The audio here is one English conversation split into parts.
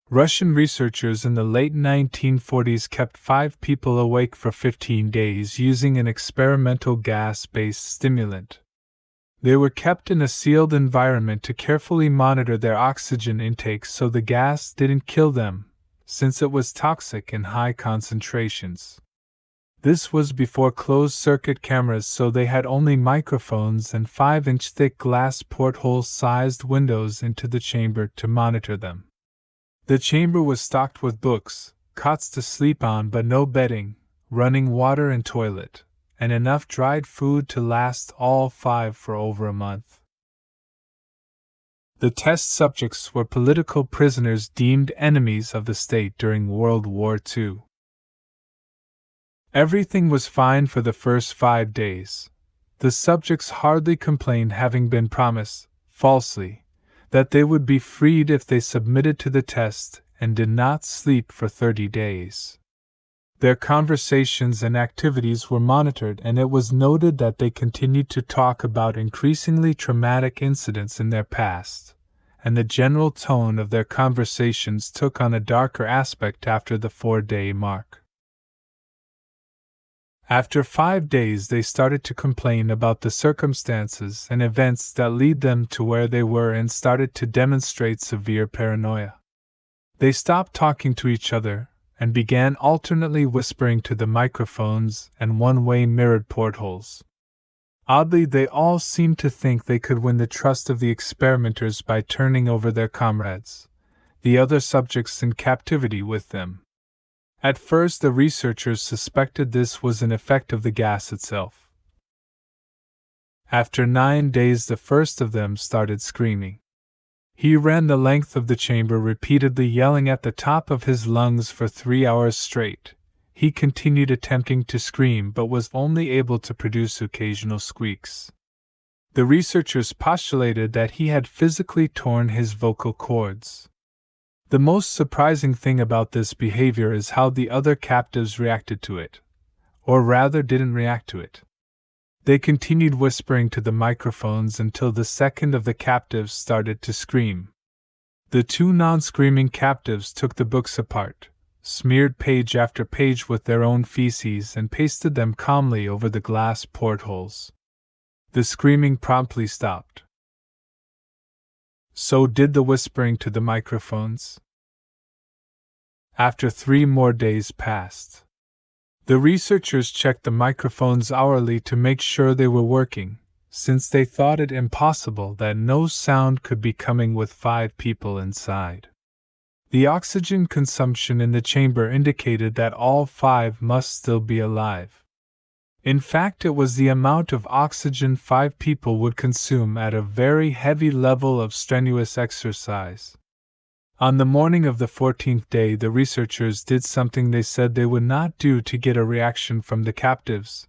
Russian researchers in the late 1940s kept 5 people awake for 15 days using an experimental gas-based stimulant. They were kept in a sealed environment to carefully monitor their oxygen intake so the gas didn't kill them, since it was toxic in high concentrations. This was before closed-circuit cameras, so they had only microphones and 5-inch thick glass porthole-sized windows into the chamber to monitor them. The chamber was stocked with books, cots to sleep on but no bedding, running water and toilet, and enough dried food to last all 5 for over a month. The test subjects were political prisoners deemed enemies of the state during World War II. Everything was fine for the first 5 days. The subjects hardly complained, having been promised, falsely, that they would be freed if they submitted to the test and did not sleep for 30 days. Their conversations and activities were monitored, and it was noted that they continued to talk about increasingly traumatic incidents in their past, and the general tone of their conversations took on a darker aspect after the 4-day mark. After 5 days, they started to complain about the circumstances and events that lead them to where they were and started to demonstrate severe paranoia. They stopped talking to each other and began alternately whispering to the microphones and one-way mirrored portholes. Oddly, they all seemed to think they could win the trust of the experimenters by turning over their comrades, the other subjects in captivity, with them. At first, the researchers suspected this was an effect of the gas itself. After 9 days, the first of them started screaming. He ran the length of the chamber, repeatedly yelling at the top of his lungs for 3 hours straight. He continued attempting to scream but was only able to produce occasional squeaks. The researchers postulated that he had physically torn his vocal cords. The most surprising thing about this behavior is how the other captives reacted to it, or rather didn't react to it. They continued whispering to the microphones until the second of the captives started to scream. The 2 non-screaming captives took the books apart, smeared page after page with their own feces, and pasted them calmly over the glass portholes. The screaming promptly stopped. So did the whispering to the microphones. After 3 more days passed, the researchers checked the microphones hourly to make sure they were working, since they thought it impossible that no sound could be coming with 5 people inside. The oxygen consumption in the chamber indicated that all 5 must still be alive. In fact, it was the amount of oxygen 5 people would consume at a very heavy level of strenuous exercise. On the morning of the 14th day, the researchers did something they said they would not do to get a reaction from the captives.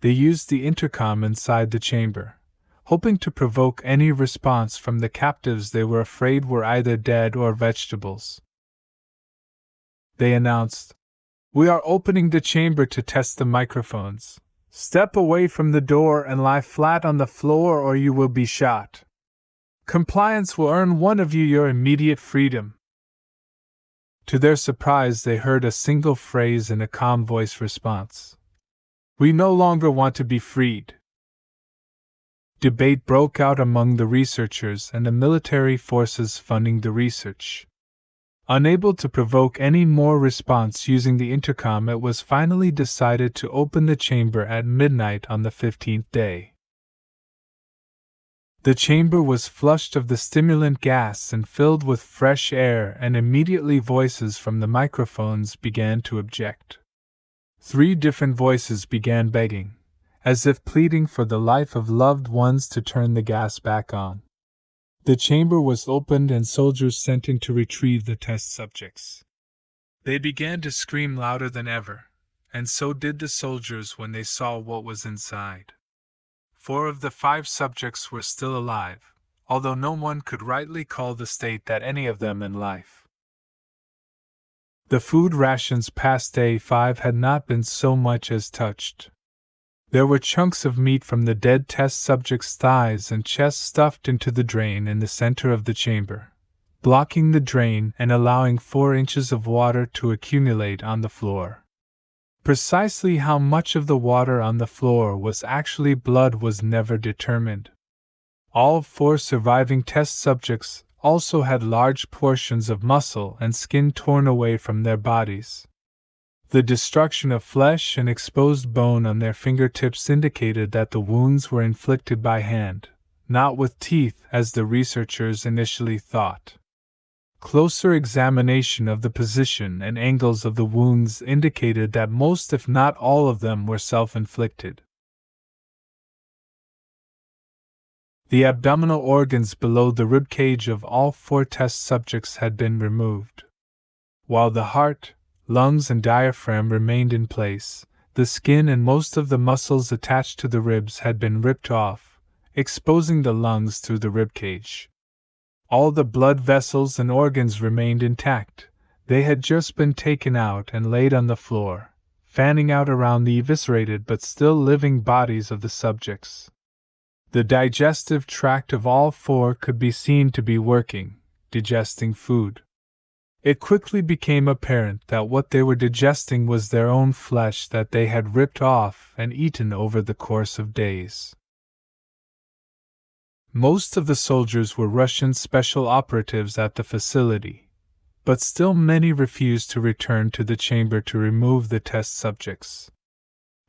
They used the intercom inside the chamber, hoping to provoke any response from the captives they were afraid were either dead or vegetables. They announced, "We are opening the chamber to test the microphones. Step away from the door and lie flat on the floor or you will be shot. Compliance will earn one of you your immediate freedom." To their surprise, they heard a single phrase in a calm voice response. "We no longer want to be freed." Debate broke out among the researchers and the military forces funding the research. Unable to provoke any more response using the intercom, it was finally decided to open the chamber at midnight on the 15th day. The chamber was flushed of the stimulant gas and filled with fresh air, and immediately voices from the microphones began to object. 3 different voices began begging, as if pleading for the life of loved ones, to turn the gas back on. The chamber was opened and soldiers sent in to retrieve the test subjects. They began to scream louder than ever, and so did the soldiers when they saw what was inside. 4 of the 5 subjects were still alive, although no one could rightly call the state that any of them in life. The food rations past day 5 had not been so much as touched. There were chunks of meat from the dead test subjects' thighs and chests stuffed into the drain in the center of the chamber, blocking the drain and allowing 4 inches of water to accumulate on the floor. Precisely how much of the water on the floor was actually blood was never determined. All 4 surviving test subjects also had large portions of muscle and skin torn away from their bodies. The destruction of flesh and exposed bone on their fingertips indicated that the wounds were inflicted by hand, not with teeth as the researchers initially thought. Closer examination of the position and angles of the wounds indicated that most, if not all of them, were self-inflicted. The abdominal organs below the rib cage of all 4 test subjects had been removed. While the heart, lungs, and diaphragm remained in place, the skin and most of the muscles attached to the ribs had been ripped off, exposing the lungs through the rib cage. All the blood vessels and organs remained intact. They had just been taken out and laid on the floor, fanning out around the eviscerated but still living bodies of the subjects. The digestive tract of all 4 could be seen to be working, digesting food. It quickly became apparent that what they were digesting was their own flesh that they had ripped off and eaten over the course of days. Most of the soldiers were Russian special operatives at the facility, but still many refused to return to the chamber to remove the test subjects.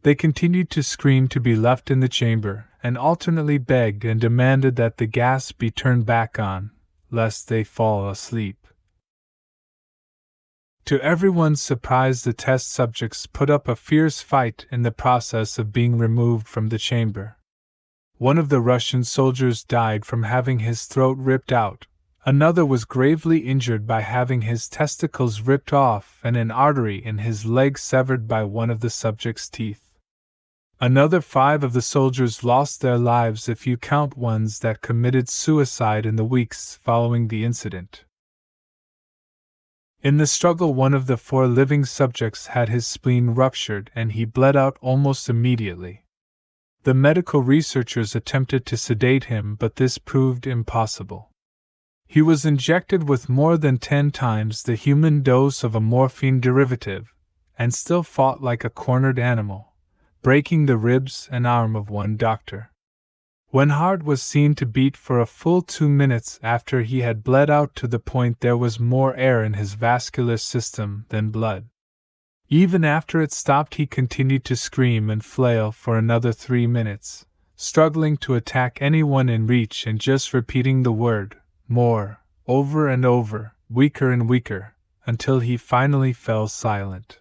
They continued to scream to be left in the chamber, and alternately begged and demanded that the gas be turned back on, lest they fall asleep. To everyone's surprise, the test subjects put up a fierce fight in the process of being removed from the chamber. One of the Russian soldiers died from having his throat ripped out, another was gravely injured by having his testicles ripped off and an artery in his leg severed by one of the subject's teeth. Another 5 of the soldiers lost their lives if you count ones that committed suicide in the weeks following the incident. In the struggle, one of the 4 living subjects had his spleen ruptured and he bled out almost immediately. The medical researchers attempted to sedate him, but this proved impossible. He was injected with more than 10 times the human dose of a morphine derivative, and still fought like a cornered animal, breaking the ribs and arm of one doctor. When heart was seen to beat for a full 2 minutes after he had bled out to the point there was more air in his vascular system than blood. Even after it stopped, he continued to scream and flail for another 3 minutes, struggling to attack anyone in reach and just repeating the word, more, over and over, weaker and weaker, until he finally fell silent.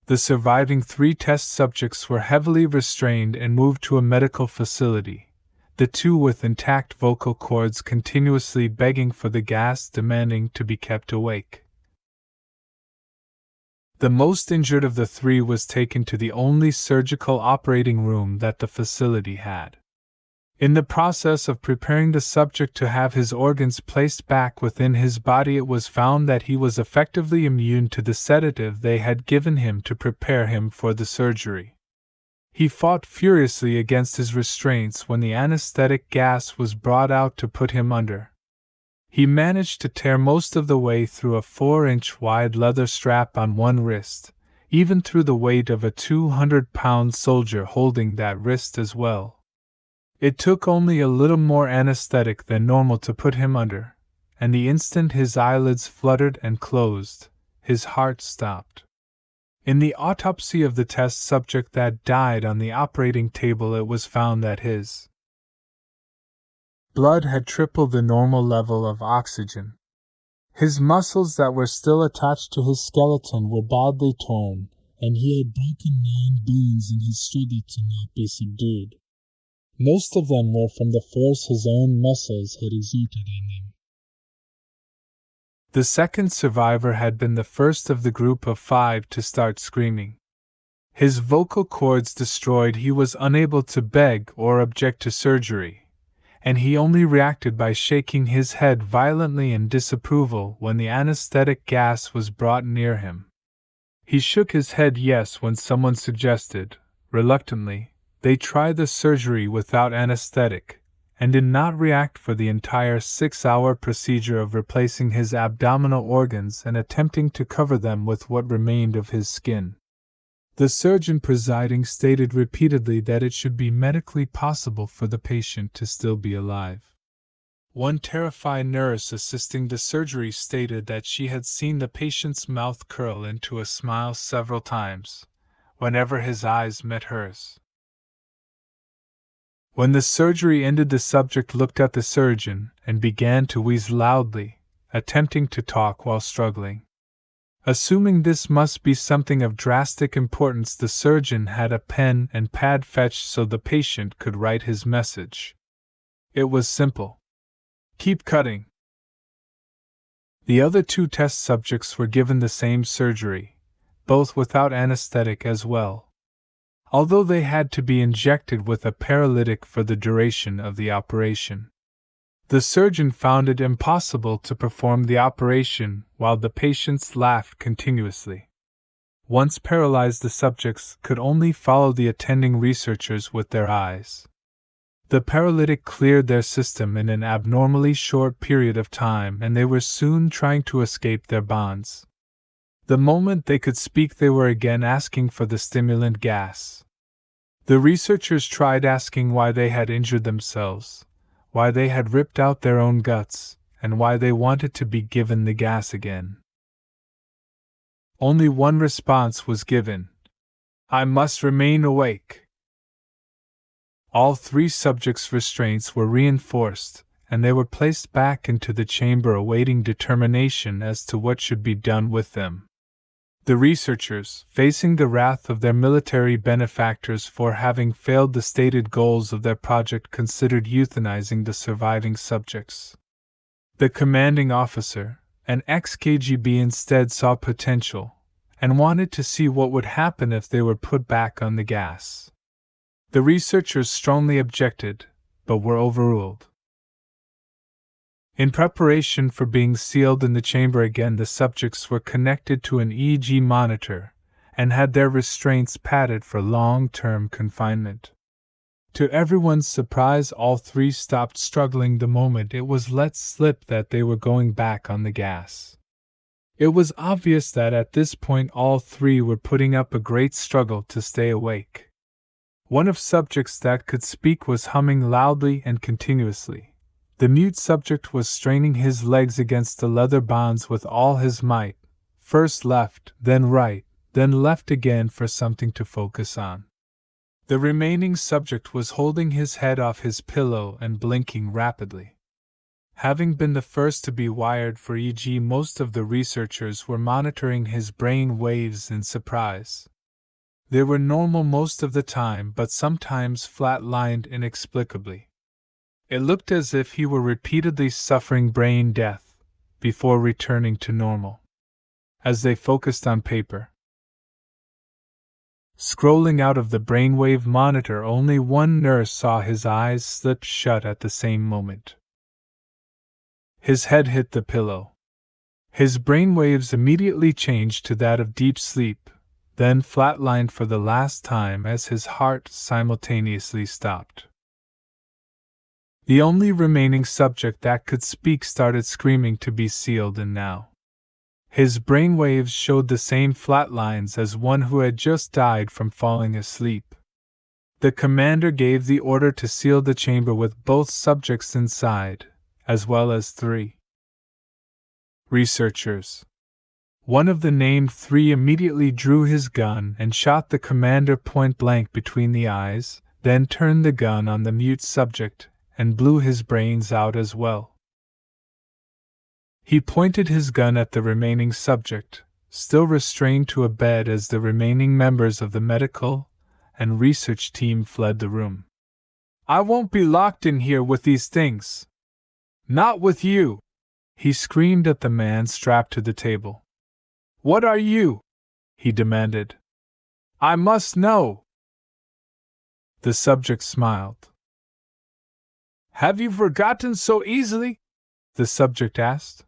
The surviving 3 test subjects were heavily restrained and moved to a medical facility, the 2 with intact vocal cords continuously begging for the gas, demanding to be kept awake. The most injured of the 3 was taken to the only surgical operating room that the facility had. In the process of preparing the subject to have his organs placed back within his body, it was found that he was effectively immune to the sedative they had given him to prepare him for the surgery. He fought furiously against his restraints when the anesthetic gas was brought out to put him under. He managed to tear most of the way through a 4-inch wide leather strap on one wrist, even through the weight of a 200-pound soldier holding that wrist as well. It took only a little more anesthetic than normal to put him under, and the instant his eyelids fluttered and closed, his heart stopped. In the autopsy of the test subject that died on the operating table, it was found that his blood had tripled the normal level of oxygen. His muscles that were still attached to his skeleton were badly torn, and he had broken 9 bones in his struggle to not be subdued. Most of them were from the force his own muscles had exerted on them. The second survivor had been the first of the group of 5 to start screaming. His vocal cords destroyed, he was unable to beg or object to surgery, and he only reacted by shaking his head violently in disapproval when the anesthetic gas was brought near him. He shook his head yes when someone suggested, reluctantly, they try the surgery without anesthetic, and did not react for the entire 6-hour procedure of replacing his abdominal organs and attempting to cover them with what remained of his skin. The surgeon presiding stated repeatedly that it should be medically possible for the patient to still be alive. One terrified nurse assisting the surgery stated that she had seen the patient's mouth curl into a smile several times, whenever his eyes met hers. When the surgery ended, the subject looked at the surgeon and began to wheeze loudly, attempting to talk while struggling. Assuming this must be something of drastic importance, the surgeon had a pen and pad fetched so the patient could write his message. It was simple. Keep cutting. The other 2 test subjects were given the same surgery, both without anesthetic as well, although they had to be injected with a paralytic for the duration of the operation. The surgeon found it impossible to perform the operation while the patients laughed continuously. Once paralyzed, the subjects could only follow the attending researchers with their eyes. The paralytic cleared their system in an abnormally short period of time, and they were soon trying to escape their bonds. The moment they could speak, they were again asking for the stimulant gas. The researchers tried asking why they had injured themselves, why they had ripped out their own guts, and why they wanted to be given the gas again. Only one response was given: "I must remain awake." All 3 subjects' restraints were reinforced, and they were placed back into the chamber awaiting determination as to what should be done with them. The researchers, facing the wrath of their military benefactors for having failed the stated goals of their project, considered euthanizing the surviving subjects. The commanding officer, an ex-KGB, instead saw potential, and wanted to see what would happen if they were put back on the gas. The researchers strongly objected, but were overruled. In preparation for being sealed in the chamber again, the subjects were connected to an EEG monitor and had their restraints padded for long-term confinement. To everyone's surprise, all 3 stopped struggling the moment it was let slip that they were going back on the gas. It was obvious that at this point all 3 were putting up a great struggle to stay awake. One of subjects that could speak was humming loudly and continuously. The mute subject was straining his legs against the leather bonds with all his might, first left, then right, then left again for something to focus on. The remaining subject was holding his head off his pillow and blinking rapidly. Having been the first to be wired for EEG, most of the researchers were monitoring his brain waves in surprise. They were normal most of the time, but sometimes flat-lined inexplicably. It looked as if he were repeatedly suffering brain death before returning to normal. As they focused on paper scrolling out of the brainwave monitor, only one nurse saw his eyes slip shut at the same moment. His head hit the pillow. His brainwaves immediately changed to that of deep sleep, then flatlined for the last time as his heart simultaneously stopped. The only remaining subject that could speak started screaming to be sealed in now. His brainwaves showed the same flat lines as one who had just died from falling asleep. The commander gave the order to seal the chamber with both subjects inside, as well as 3 researchers. One of the named 3 immediately drew his gun and shot the commander point blank between the eyes, then turned the gun on the mute subject and blew his brains out as well. He pointed his gun at the remaining subject, still restrained to a bed, as the remaining members of the medical and research team fled the room. "I won't be locked in here with these things. Not with you!" he screamed at the man strapped to the table. "What are you?" he demanded. "I must know." The subject smiled. "Have you forgotten so easily?" the subject asked.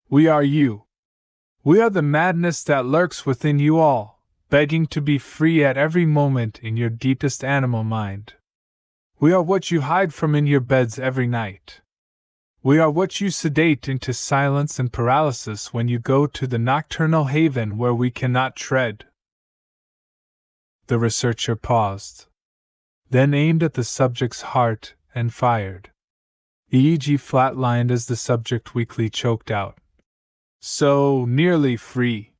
"We are you. We are the madness that lurks within you all, begging to be free at every moment in your deepest animal mind. We are what you hide from in your beds every night. We are what you sedate into silence and paralysis when you go to the nocturnal haven where we cannot tread. The researcher paused, then aimed at the subject's heart and fired. EEG flatlined as the subject weakly choked out. So nearly free.